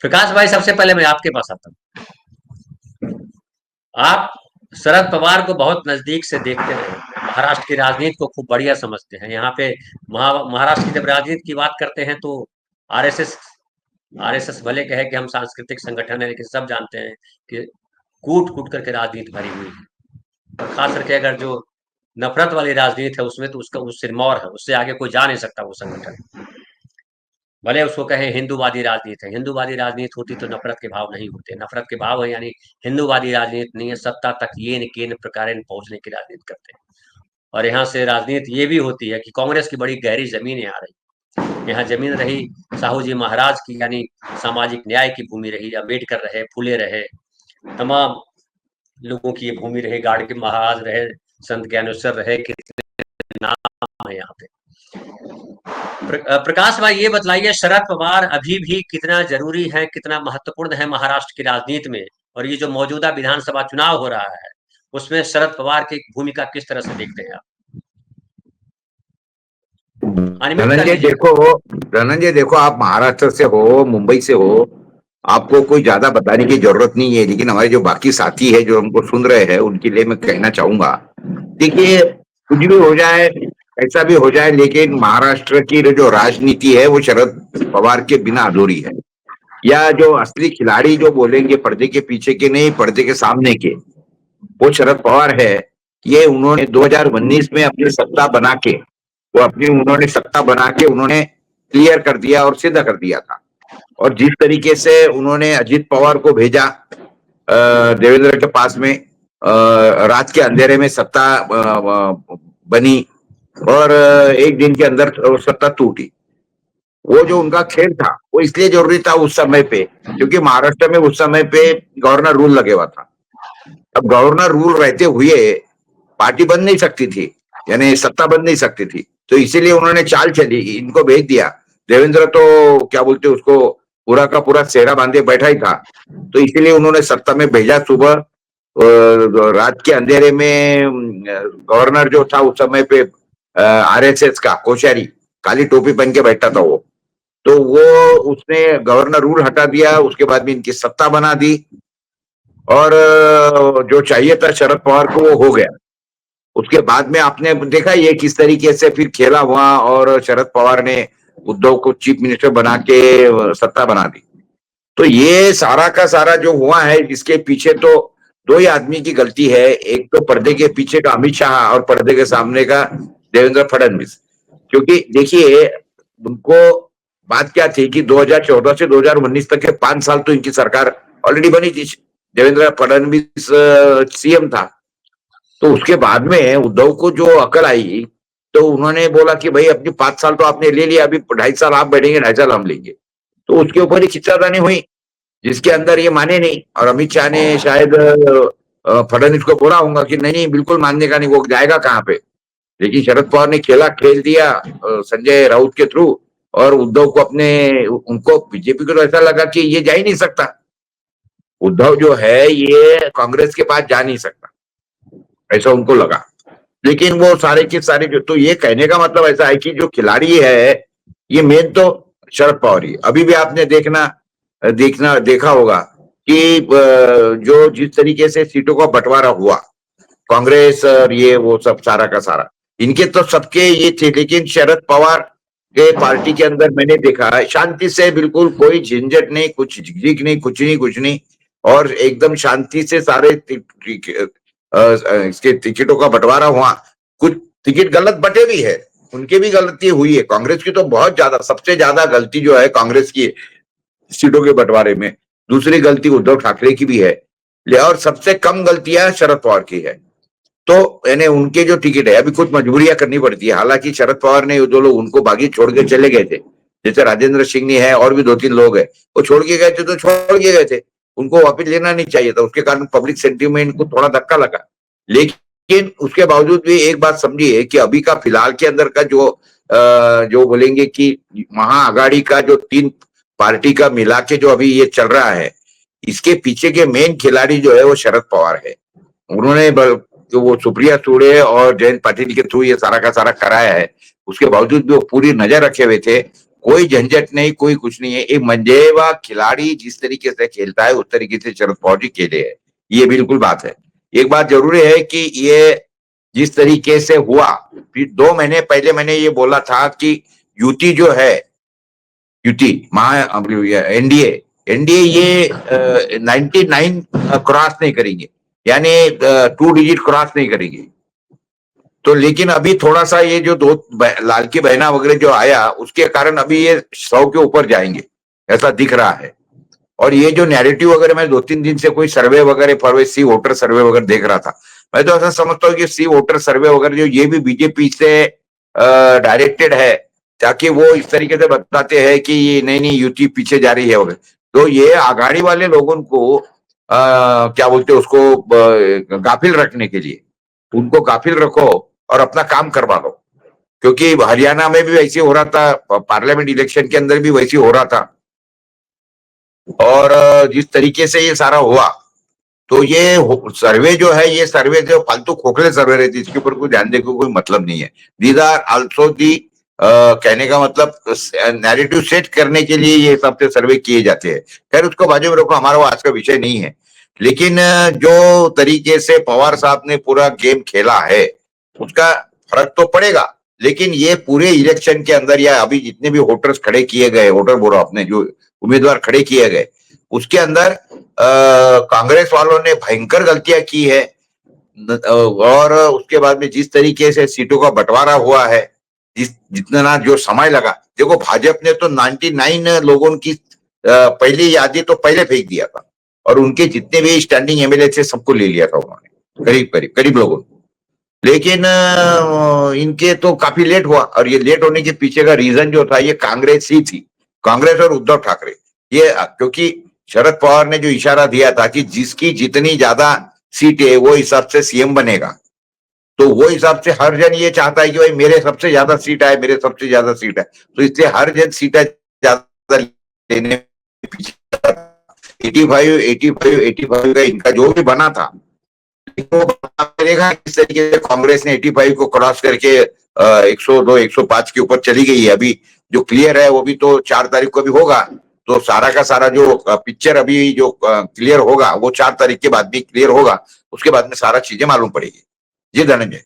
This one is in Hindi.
प्रकाश भाई, सबसे पहले मैं आपके पास आता हूँ। आप शरद पवार को बहुत नजदीक से देखते रहे, महाराष्ट्र की राजनीति को खूब बढ़िया समझते हैं। यहाँ पे महाराष्ट्र की जब राजनीति की बात करते हैं तो आरएसएस आरएसएस भले कहे कि हम सांस्कृतिक संगठन है, लेकिन सब जानते हैं कि कूट कूट करके राजनीति भरी हुई है। और खास करके अगर जो नफरत वाली राजनीति है उसमें तो उसका वो सिरमौर है, उससे आगे कोई जा नहीं सकता वो संगठन। भले उसको कहें हिंदूवादी राजनीति है, हिंदूवादी राजनीति होती तो नफरत के भाव नहीं होते। नफरत के भाव है, यानी हिंदूवादी राजनीति नहीं है, सत्ता तक येन केन प्रकार पहुंचने की राजनीति करते हैं। और यहाँ से राजनीति ये भी होती है कि कांग्रेस की बड़ी गहरी जमीन यहाँ रही। यहाँ जमीन रही साहू जी महाराज की, यानी सामाजिक न्याय की भूमि रही। अम्बेडकर रहे, फुले रहे, तमाम लोगों की ये भूमि रही। गाड़ के महाराज रहे, संत ज्ञानेश्वर रहे, कितने नाम है यहाँ पे। प्रकाश भाई, ये बतलाइए शरद पवार अभी भी कितना जरूरी है, कितना महत्वपूर्ण है महाराष्ट्र की राजनीति में, और ये जो मौजूदा विधानसभा चुनाव हो रहा है उसमें शरद पवार की भूमिका किस तरह से देखते हैं आप? अनम्यूट कर धनंजय लीजिए। देखो, आप महाराष्ट्र से हो, मुंबई से हो, आपको कोई ज्यादा बताने की जरूरत नहीं है। लेकिन हमारे जो बाकी साथी है जो हमको सुन रहे हैं उनके लिए मैं कहना चाहूंगा, देखिए, कुछ भी हो जाए, ऐसा भी हो जाए, लेकिन महाराष्ट्र की जो राजनीति है वो शरद पवार के बिना अधूरी है। या जो असली खिलाड़ी जो बोलेंगे, पर्दे के पीछे के नहीं, पर्दे के सामने के, वो शरद पवार है। ये उन्होंने 2019 में अपनी सत्ता बना के, उन्होंने सत्ता बना के उन्होंने क्लियर कर दिया और सीधा कर दिया था। और जिस तरीके से उन्होंने अजित पवार को भेजा देवेंद्र के पास में, रात के अंधेरे में सत्ता बनी और एक दिन के अंदर सत्ता टूटी। वो जो उनका खेल था वो इसलिए जरूरी था उस समय पे, क्योंकि महाराष्ट्र में उस समय पे गवर्नर रूल लगे हुआ था। अब गवर्नर रूल रहते हुए पार्टी बन नहीं सकती थी, यानी सत्ता बन नहीं सकती थी, तो इसीलिए उन्होंने चाल चली, इनको भेज दिया। देवेंद्र तो क्या बोलते उसको, पूरा का पूरा सेहरा बांधे बैठा ही था, तो इसीलिए उन्होंने सत्ता में भेजा। सुबह रात के अंधेरे में गवर्नर जो था उस समय पे आरएसएस का कोश्यारी, काली टोपी पहन के बैठा था वो, तो वो उसने गवर्नर रूल हटा दिया। उसके बाद में इनकी सत्ता बना दी और जो चाहिए था शरद पवार को वो हो गया। उसके बाद में आपने देखा ये किस तरीके से फिर खेला हुआ, और शरद पवार ने उद्धव को चीफ मिनिस्टर बना के सत्ता बना दी। तो ये सारा का सारा जो हुआ है, इसके पीछे तो दो ही आदमी की गलती है। एक तो पर्दे के पीछे का अमित शाह और पर्दे के सामने का देवेंद्र फडणवीस। क्योंकि देखिए, उनको बात क्या थी कि 2014 से 2019 तक के 5 साल तो इनकी सरकार ऑलरेडी बनी थी, देवेंद्र फडणवीस सीएम था। तो उसके बाद में उद्धव को जो अकल आई, तो उन्होंने बोला कि भाई अपनी 5 साल तो आपने ले लिया, अभी 2.5 साल आप बैठेंगे, 2.5 साल हम लेंगे। तो उसके ऊपर ही खिंचातानी हुई, जिसके अंदर ये माने नहीं। और अमित शाह ने शायद फडणवीस को बोला होगा कि नहीं बिल्कुल मानने का नहीं, वो जाएगा कहाँ पे। लेकिन शरद पवार ने खेल दिया संजय राउत के थ्रू, और उद्धव को उनको बीजेपी को तो ऐसा लगा कि ये जा ही नहीं सकता, उद्धव जो है ये कांग्रेस के पास जा नहीं सकता, ऐसा उनको लगा। लेकिन वो सारे के सारे तो ये कहने का मतलब ऐसा है कि जो खिलाड़ी है ये मेन तो शरद पवार ही। अभी भी आपने देखा होगा कि जो जिस तरीके से सीटों का बंटवारा हुआ, कांग्रेस और ये वो सब सारा का सारा, इनके तो सबके ये थे। लेकिन शरद पवार के पार्टी के अंदर मैंने देखा शांति से, बिल्कुल कोई झंझट नहीं, कुछ झिकझिक नहीं, कुछ नहीं, और एकदम शांति से सारे इसके टिकटों का बंटवारा हुआ। कुछ टिकट गलत बटे भी है, उनकी भी गलती हुई है। कांग्रेस की तो बहुत ज्यादा, सबसे ज्यादा गलती जो है कांग्रेस की सीटों के बंटवारे में। दूसरी गलती उद्धव ठाकरे की भी है, और सबसे कम गलतियां शरद पवार की है। तो यानी उनके जो टिकट है अभी कुछ मजबूरियां करनी पड़ती है। हालांकि शरद पवार ने जो लोग उनको बागी छोड़ के चले गए थे, जैसे राजेंद्र सिंह ने है और भी 2-3 लोग है, वो छोड़ के गए थे तो छोड़ के गए थे, उनको वापस लेना नहीं चाहिए था। उसके कारण पब्लिक सेंटिमेंट को थोड़ा धक्का लगा। लेकिन उसके बावजूद भी एक बात समझिए कि अभी का फिलहाल के अंदर का जो बोलेंगे कि महाआघाड़ी का जो 3 पार्टी का मिला के जो अभी ये चल रहा है, इसके पीछे के मेन खिलाड़ी जो है वो शरद पवार है। उन्होंने तो वो सुप्रिया सुळे और जयंत पाटिल के थ्रू ये सारा का सारा कराया है। उसके बावजूद भी वो पूरी नजर रखे हुए थे, कोई झंझट नहीं, कोई कुछ नहीं है। एक मंजेवा खिलाड़ी जिस तरीके से खेलता है उस तरीके से शरद पवार जी खेले है, ये बिल्कुल बात है। एक बात जरूरी है कि ये जिस तरीके से हुआ, फिर 2 महीने पहले मैंने ये बोला था कि युति जो है, युति एनडीए एनडीए ये 99 क्रॉस नहीं करेंगे, यानी 2 डिजिट क्रॉस नहीं करेंगे। तो लेकिन अभी थोड़ा सा ये जो लाल की बहना वगैरह जो आया उसके कारण अभी ये 100 के ऊपर जाएंगे, ऐसा दिख रहा है। और ये जो नैरेटिव वगैरह मैं 2-3 दिन से कोई सर्वे वगैरह फॉरवे सी वोटर सर्वे वगैरह देख रहा था, मैं तो ऐसा समझता हूँ कि सी वोटर सर्वे वगैरह जो ये भी बीजेपी से डायरेक्टेड है, ताकि वो इस तरीके से बताते हैं कि ये नहीं नहीं युति पीछे जा रही है वगैरह। तो ये आघाड़ी वाले लोगों को क्या बोलते हैं उसको गाफिल रखने के लिए, उनको गाफिल रखो और अपना काम करवा लो। क्योंकि हरियाणा में भी वैसे हो रहा था, पार्लियामेंट इलेक्शन के अंदर भी वैसे हो रहा था। और जिस तरीके से ये सारा हुआ, तो ये सर्वे जो है, ये सर्वे जो फालतू खोखले सर्वे रहती है, इसके ऊपर कोई ध्यान देने को कोई मतलब नहीं है। दीज आर आल्सो दी कहने का मतलब नैरेटिव सेट करने के लिए ये सब सर्वे किए जाते हैं। खैर उसको बाजू में रखो, हमारा वो आज का विषय नहीं है। लेकिन जो तरीके से पवार साहब ने पूरा गेम खेला है उसका फर्क तो पड़ेगा। लेकिन ये पूरे इलेक्शन के अंदर या अभी जितने भी वोटर्स खड़े किए गए, वोटर बोलो अपने जो उम्मीदवार खड़े किए गए, उसके अंदर कांग्रेस वालों ने भयंकर गलतियां की है। और उसके बाद में जिस तरीके से सीटों का बंटवारा हुआ है, जितना जो समय लगा, देखो भाजपा ने तो 99 लोगों की पहली यादी तो पहले फेंक दिया था, और उनके जितने भी स्टैंडिंग एमएलए थे सबको ले लिया था उन्होंने, करीब लोगों को। लेकिन इनके तो काफी लेट हुआ, और ये लेट होने के पीछे का रीजन जो था ये कांग्रेस ही थी, कांग्रेस और उद्धव ठाकरे। ये क्योंकि शरद पवार ने जो इशारा दिया था कि जिसकी जितनी ज्यादा सीट है वो हिसाब से सीएम बनेगा, तो वो हिसाब से हर जन ये चाहता है कि भाई मेरे सबसे ज्यादा सीट आए, मेरे सबसे ज्यादा सीट है। तो इसलिए हर जन सीटें ज्यादा लेने पीछे 85 का इनका जो भी बना था, देखा किस तरीके से कांग्रेस ने 85 को क्रॉस करके 102 105 के ऊपर चली गई है। अभी जो क्लियर है वो भी तो 4 तारीख को भी होगा। तो सारा का सारा जो पिक्चर अभी जो क्लियर होगा वो 4 तारीख के बाद भी क्लियर होगा, उसके बाद में सारा चीजें मालूम पड़ेगी। जी धनंजय।